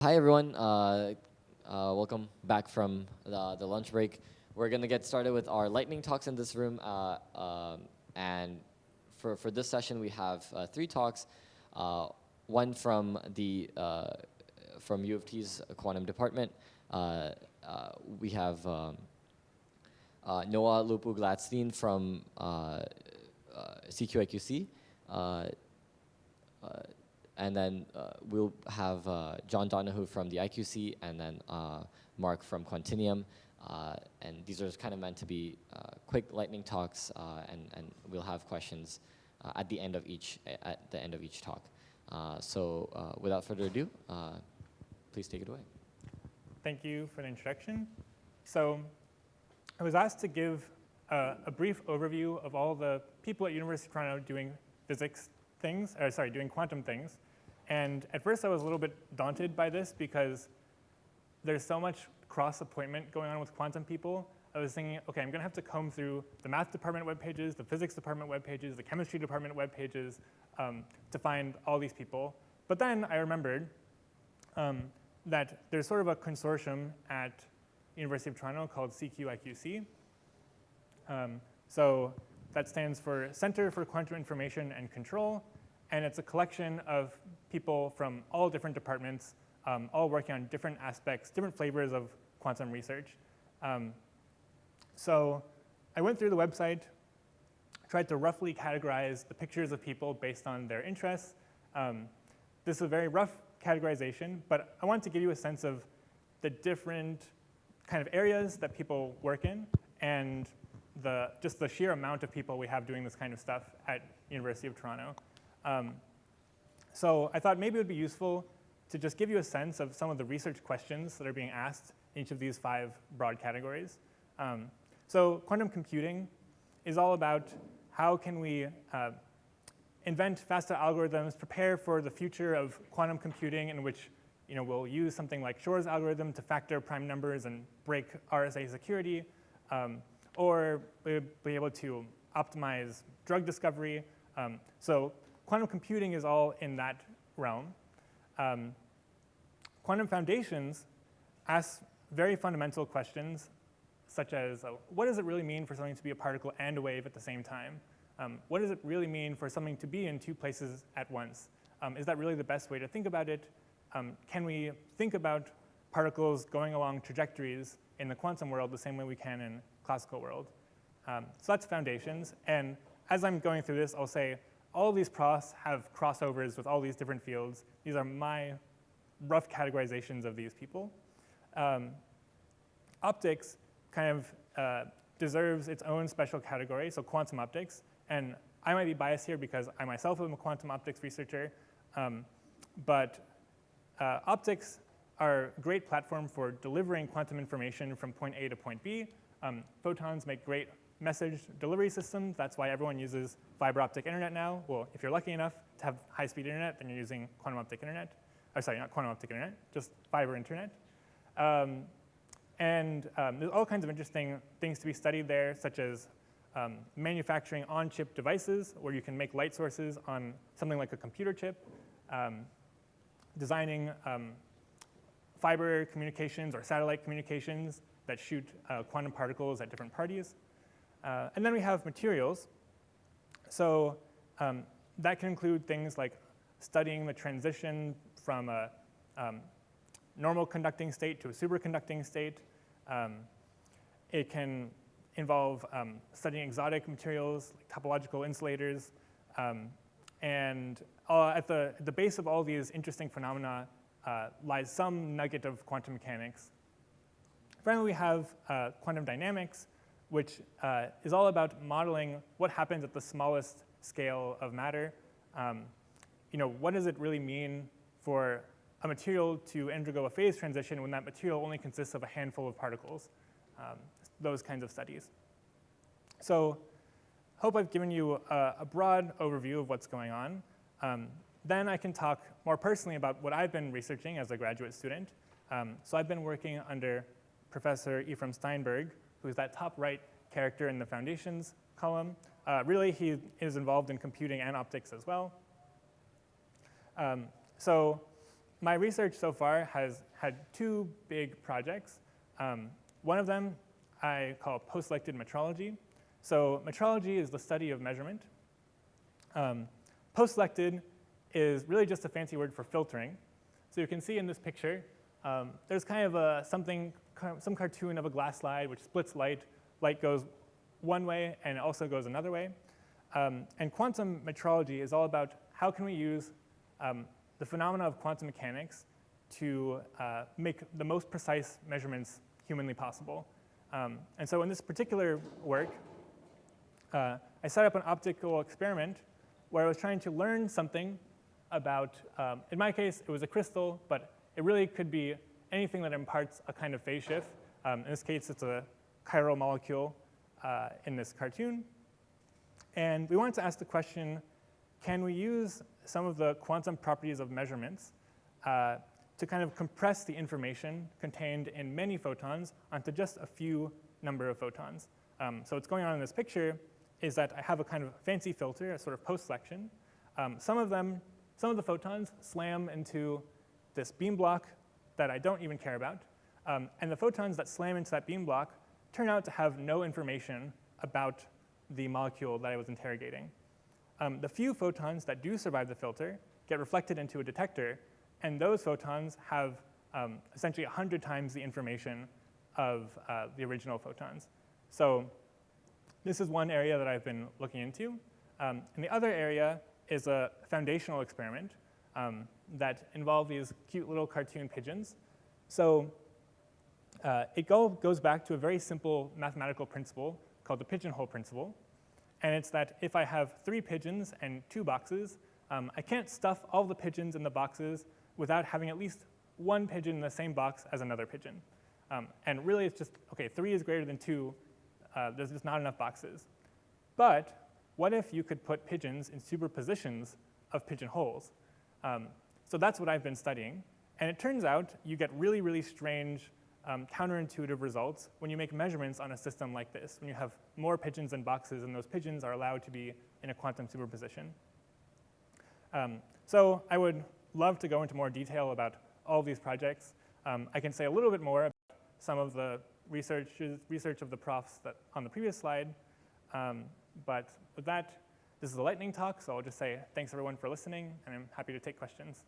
Hi everyone, welcome back from the lunch break. We're gonna get started with our lightning talks in this room, and for this session we have three talks. One from from UofT's quantum department. We have Noah Lupu-Gladstein from CQIQC. And then we'll have John Donahue from the IQC, and then Mark from Quantinium. And these are kind of meant to be quick lightning talks, and we'll have questions at the end of each talk. So without further ado, please take it away. Thank you for the introduction. So I was asked to give a brief overview of all the people at University of Toronto doing doing quantum things. And at first I was a little bit daunted by this because there's so much cross-appointment going on with quantum people. I was thinking, okay, I'm going to have to comb through the math department web pages, the physics department web pages, the chemistry department web pages to find all these people. But then I remembered that there's sort of a consortium at University of Toronto called CQIQC. So that stands for Center for Quantum Information and Control, and it's a collection of people from all different departments, all working on different aspects, different flavors of quantum research. So I went through the website, tried to roughly categorize the pictures of people based on their interests. This is a very rough categorization, but I want to give you a sense of the different kind of areas that people work in, and just the sheer amount of people we have doing this kind of stuff at University of Toronto. So I thought maybe it would be useful to just give you a sense of some of the research questions that are being asked in each of these 5 broad categories. So quantum computing is all about how can we invent faster algorithms, prepare for the future of quantum computing in which we'll use something like Shor's algorithm to factor prime numbers and break RSA security, or we'll be able to optimize drug discovery. So quantum computing is all in that realm. Quantum foundations ask very fundamental questions, such as what does it really mean for something to be a particle and a wave at the same time? What does it really mean for something to be in 2 places at once? Is that really the best way to think about it? Can we think about particles going along trajectories in the quantum world the same way we can in classical world? So that's foundations. And as I'm going through this, I'll say all these profs have crossovers with all these different fields. These are my rough categorizations of these people. Optics kind of deserves its own special category, so quantum optics. And I might be biased here because I myself am a quantum optics researcher. But optics are a great platform for delivering quantum information from point A to point B. Photons make great message delivery systems. That's why everyone uses fiber optic internet now. Well, if you're lucky enough to have high-speed internet, then you're using quantum optic internet. Or sorry, not quantum optic internet, just fiber internet. And there's all kinds of interesting things to be studied there, such as manufacturing on-chip devices, where you can make light sources on something like a computer chip, designing fiber communications or satellite communications that shoot quantum particles at different parties. And then we have materials. So that can include things like studying the transition from a normal conducting state to a superconducting state. It can involve studying exotic materials like topological insulators. And at the base of all these interesting phenomena lies some nugget of quantum mechanics. Finally, we have quantum dynamics, which is all about modeling what happens at the smallest scale of matter. What does it really mean for a material to undergo a phase transition when that material only consists of a handful of particles? Those kinds of studies. So hope I've given you a broad overview of what's going on. Then I can talk more personally about what I've been researching as a graduate student. So I've been working under Professor Ephraim Steinberg, who's that top right character in the foundations column. Really, he is involved in computing and optics as well. So my research so far has had two big projects. One of them I call post-selected metrology. So metrology is the study of measurement. Post-selected is really just a fancy word for filtering. So you can see in this picture, there's kind of some cartoon of a glass slide which splits light. Light goes one way and it also goes another way. And quantum metrology is all about how can we use the phenomena of quantum mechanics to make the most precise measurements humanly possible. And so in this particular work, I set up an optical experiment where I was trying to learn something about, in my case, it was a crystal, but it really could be anything that imparts a kind of phase shift. In this case, it's a chiral molecule in this cartoon. And we wanted to ask the question, can we use some of the quantum properties of measurements to kind of compress the information contained in many photons onto just a few number of photons? So what's going on in this picture is that I have a kind of fancy filter, a sort of post-selection. Some of the photons slam into this beam block that I don't even care about. And the photons that slam into that beam block turn out to have no information about the molecule that I was interrogating. The few photons that do survive the filter get reflected into a detector, and those photons have essentially 100 times the information of the original photons. So this is one area that I've been looking into. And the other area is a foundational experiment that involved these cute little cartoon pigeons. So it goes back to a very simple mathematical principle called the pigeonhole principle. And it's that if I have 3 pigeons and 2 boxes, I can't stuff all the pigeons in the boxes without having at least one pigeon in the same box as another pigeon. And really it's just, okay, 3 is greater than 2. There's just not enough boxes. But what if you could put pigeons in superpositions of pigeonholes? So that's what I've been studying. And it turns out you get really, really strange counterintuitive results when you make measurements on a system like this, when you have more pigeons than boxes and those pigeons are allowed to be in a quantum superposition. So I would love to go into more detail about all these projects. I can say a little bit more about some of the research of the profs that on the previous slide. But with that, this is a lightning talk, so I'll just say thanks everyone for listening, and I'm happy to take questions.